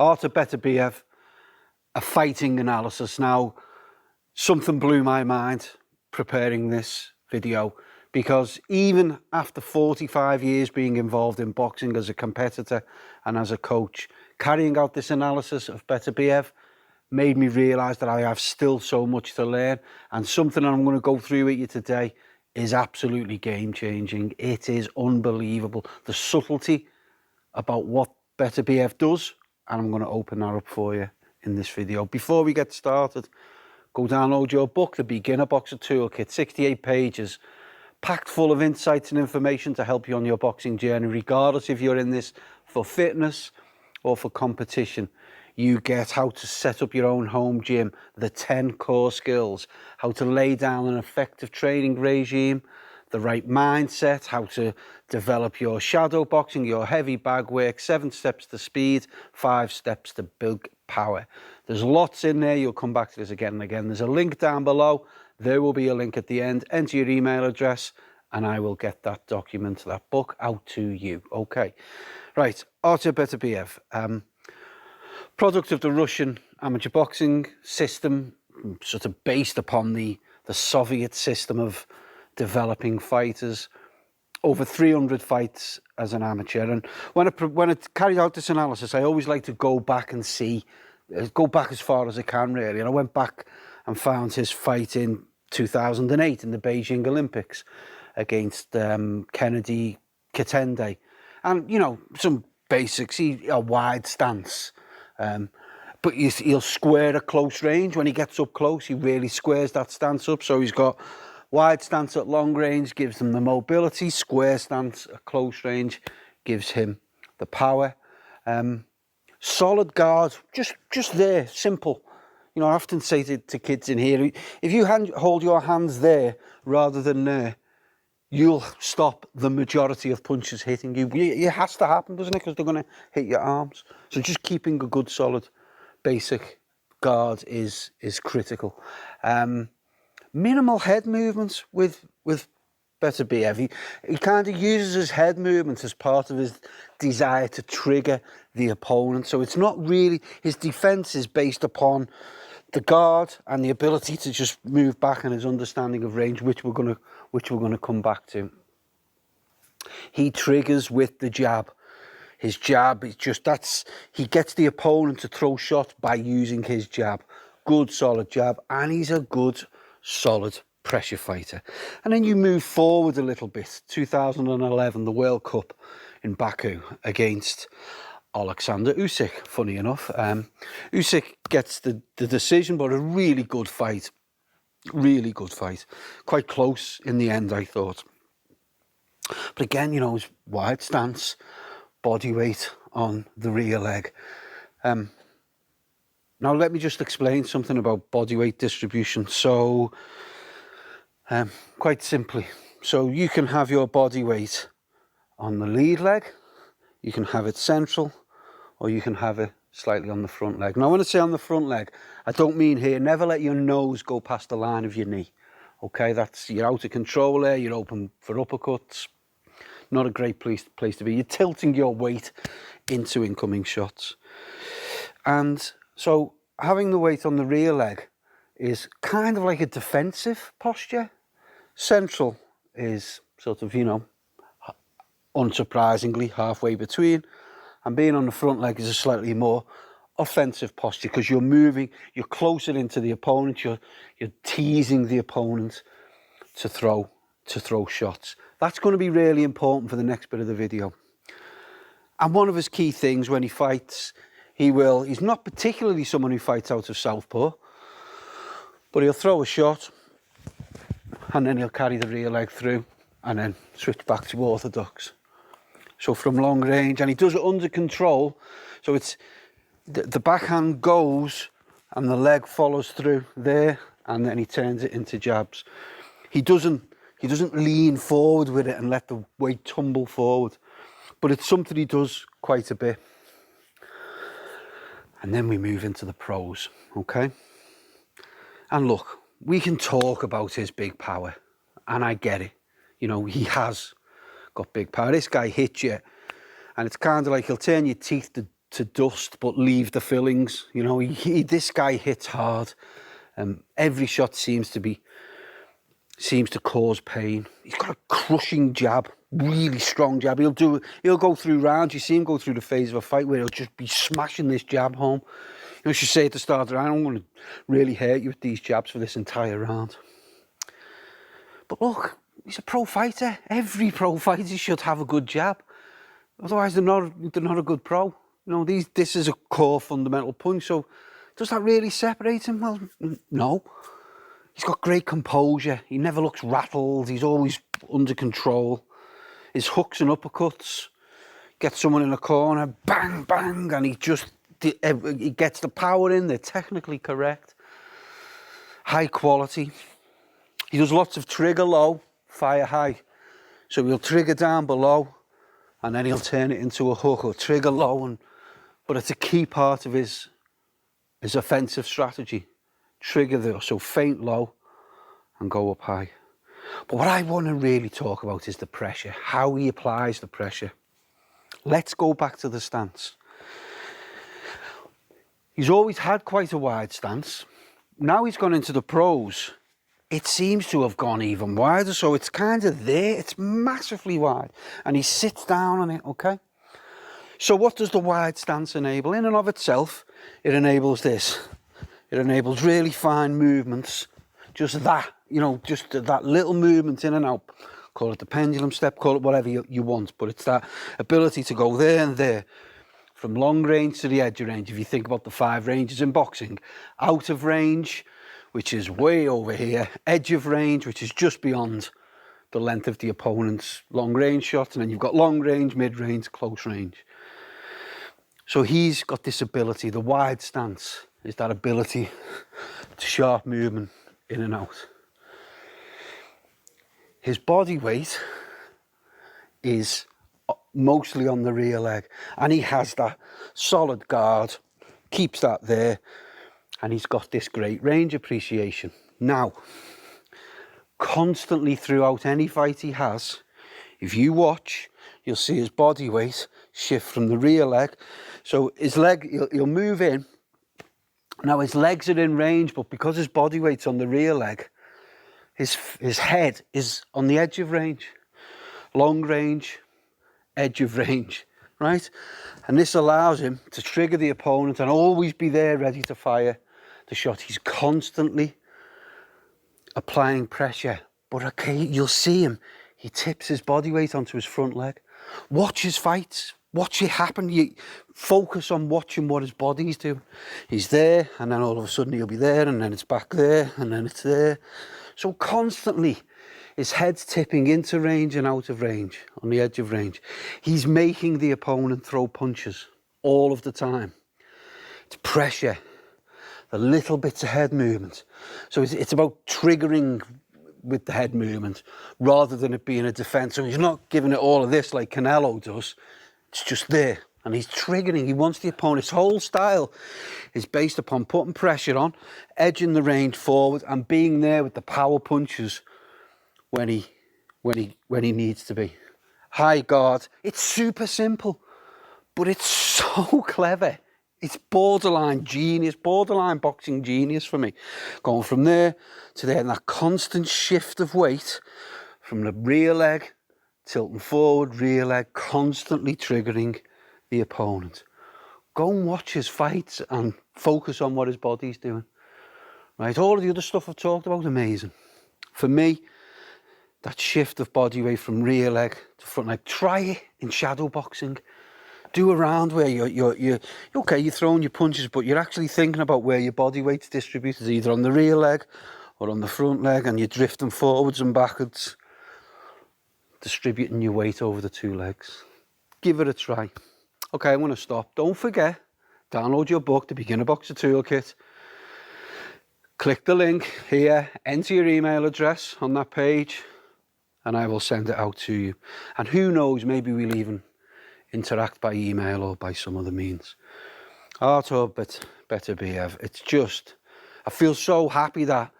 Artur Beterbiev, a fighting analysis. Now, something blew my mind preparing this video, because even after 45 years being involved in boxing as a competitor and as a coach, carrying out this analysis of Beterbiev made me realise that I have still so much to learn, and something I'm going to go through with you today is absolutely game-changing. It is unbelievable, the subtlety about what Beterbiev does, and I'm going to open that up for you in this video. Before we get started, go download your book, The Beginner Boxer Toolkit, 68 pages, packed full of insights and information to help you on your boxing journey, regardless if you're in this for fitness or for competition. You get how to set up your own home gym, the 10 core skills, how to lay down an effective training regime, the right mindset, how to develop your shadow boxing, your heavy bag work, 7 steps to speed, 5 steps to build power. There's lots in there. You'll come back to this again and again. There's a link down below. There will be a link at the end. Enter your email address and I will get that document, that book, out to you. Okay. Right. Artur Beterbiev. Product of the Russian amateur boxing system, sort of based upon the Soviet system of developing fighters. Over 300 fights as an amateur. And when I carried out this analysis, I always like to go back and go back as far as I can, really. And I went back and found his fight in 2008 in the Beijing Olympics against Kennedy Kitende. And, you know, some basics, a wide stance. But he'll square at close range. When he gets up close, he really squares that stance up. So he's got wide stance at long range, gives him the mobility. Square stance at close range gives him the power. Solid guard, just there, simple. You know, I often say to kids in here, if you hold your hands there rather than there, you'll stop the majority of punches hitting you. It has to happen, doesn't it? Because they're going to hit your arms. So just keeping a good, solid, basic guard is critical. Minimal head movements with Beterbiev. He kind of uses his head movements as part of his desire to trigger the opponent. So it's not really, his defense is based upon the guard and the ability to just move back, and his understanding of range, which we're going to come back to. He triggers with the jab. His jab is he gets the opponent to throw shots by using his jab. Good solid jab, and he's a good solid pressure fighter. And then you move forward a little bit. 2011, the World Cup in Baku against Alexander Usyk, funny enough. Usyk gets the decision, but a really good fight. Really good fight. Quite close in the end, I thought. But again, you know, his wide stance, body weight on the rear leg. Now, let me just explain something about body weight distribution. So, quite simply, so you can have your body weight on the lead leg, you can have it central, or you can have it slightly on the front leg. Now, when I say on the front leg, I don't mean here, never let your nose go past the line of your knee. Okay, you're out of control there, you're open for uppercuts. Not a great place to be. You're tilting your weight into incoming shots. And so having the weight on the rear leg is kind of like a defensive posture. Central is sort of, you know, unsurprisingly halfway between. And being on the front leg is a slightly more offensive posture, because you're moving, you're closer into the opponent, you're teasing the opponent to throw shots. That's going to be really important for the next bit of the video. And one of his key things when he fights, he's not particularly someone who fights out of southpaw, but he'll throw a shot and then he'll carry the rear leg through and then switch back to orthodox. So from long range, and he does it under control. So it's the backhand goes and the leg follows through there, and then he turns it into jabs. He doesn't lean forward with it and let the weight tumble forward, but it's something he does quite a bit. And then we move into the pros, okay? And look, we can talk about his big power, and I get it. You know, he has got big power. This guy hits you, and it's kind of like he'll turn your teeth to dust but leave the fillings. You know, this guy hits hard. Every shot seems to cause pain. He's got a crushing jab, really strong jab. He'll go through rounds. You see him go through the phase of a fight where he'll just be smashing this jab home. You know, she say at the start of the round, I'm going to really hurt you with these jabs for this entire round. But look, he's a pro fighter. Every pro fighter should have a good jab. Otherwise, they're not a good pro. You know, this is a core fundamental punch. So, does that really separate him? Well, no. He's got great composure. He never looks rattled. He's always under control. His hooks and uppercuts, get someone in a corner, bang, bang, and he gets the power in. They're technically correct. High quality. He does lots of trigger low, fire high. So he'll trigger down below, and then he'll turn it into a hook, or trigger low, but it's a key part of his offensive strategy. Trigger there, so feint low and go up high. But what I want to really talk about is the pressure, how he applies the pressure. Let's go back to the stance. He's always had quite a wide stance. Now he's gone into the pros. It seems to have gone even wider, so it's kind of there. It's massively wide, and he sits down on it, okay? So what does the wide stance enable? In and of itself, it enables this. It enables really fine movements, just that, you know, just that little movement in and out. Call it the pendulum step, call it whatever you want, but it's that ability to go there and there, from long range to the edge of range. If you think about the 5 ranges in boxing, out of range, which is way over here, edge of range, which is just beyond the length of the opponent's long range shot, and then you've got long range, mid range, close range. So he's got this ability, the wide stance is that ability to sharp movement in and out. His body weight is mostly on the rear leg, and he has that solid guard, keeps that there, and he's got this great range appreciation. Now, constantly throughout any fight he has, if you watch, you'll see his body weight shift from the rear leg. So his leg, he'll move in. Now his legs are in range, but because his body weight's on the rear leg, his head is on the edge of range. Long range, edge of range, right? And this allows him to trigger the opponent and always be there ready to fire the shot. He's constantly applying pressure, but okay, you'll see him. He tips his body weight onto his front leg. Watch his fights. Watch it happen. You focus on watching what his body's doing. He's there, and then all of a sudden he'll be there, and then it's back there, and then it's there. So constantly, his head's tipping into range and out of range, on the edge of range. He's making the opponent throw punches all of the time. It's pressure, the little bits of head movement. So it's about triggering with the head movement rather than it being a defense. So he's not giving it all of this like Canelo does. It's just there, and he's triggering. He wants the opponent. His whole style is based upon putting pressure on, edging the range forward, and being there with the power punches when he needs to be. High guard. It's super simple, but it's so clever. It's borderline genius, borderline boxing genius for me. Going from there to there, and that constant shift of weight from the rear leg, tilting forward, rear leg, constantly triggering the opponent. Go and watch his fights and focus on what his body's doing. Right, all of the other stuff I've talked about, amazing. For me, that shift of body weight from rear leg to front leg, try it in shadow boxing. Do a round where you're okay, you're throwing your punches, but you're actually thinking about where your body weight's distributed, either on the rear leg or on the front leg, and you're drifting forwards and backwards, distributing your weight over the 2 legs. Give it a try. Okay, I'm going to stop. Don't forget, download your book, The Beginner Boxer Toolkit. Click the link here, enter your email address on that page, and I will send it out to you. And who knows, maybe we'll even interact by email or by some other means. Artur Beterbiev. It's just, I feel so happy that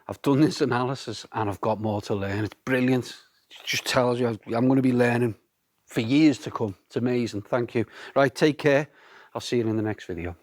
I've done this analysis and I've got more to learn. It's brilliant. It just tells you I'm going to be learning for years to come. It's amazing. Thank you. Right, take care, I'll see you in the next video.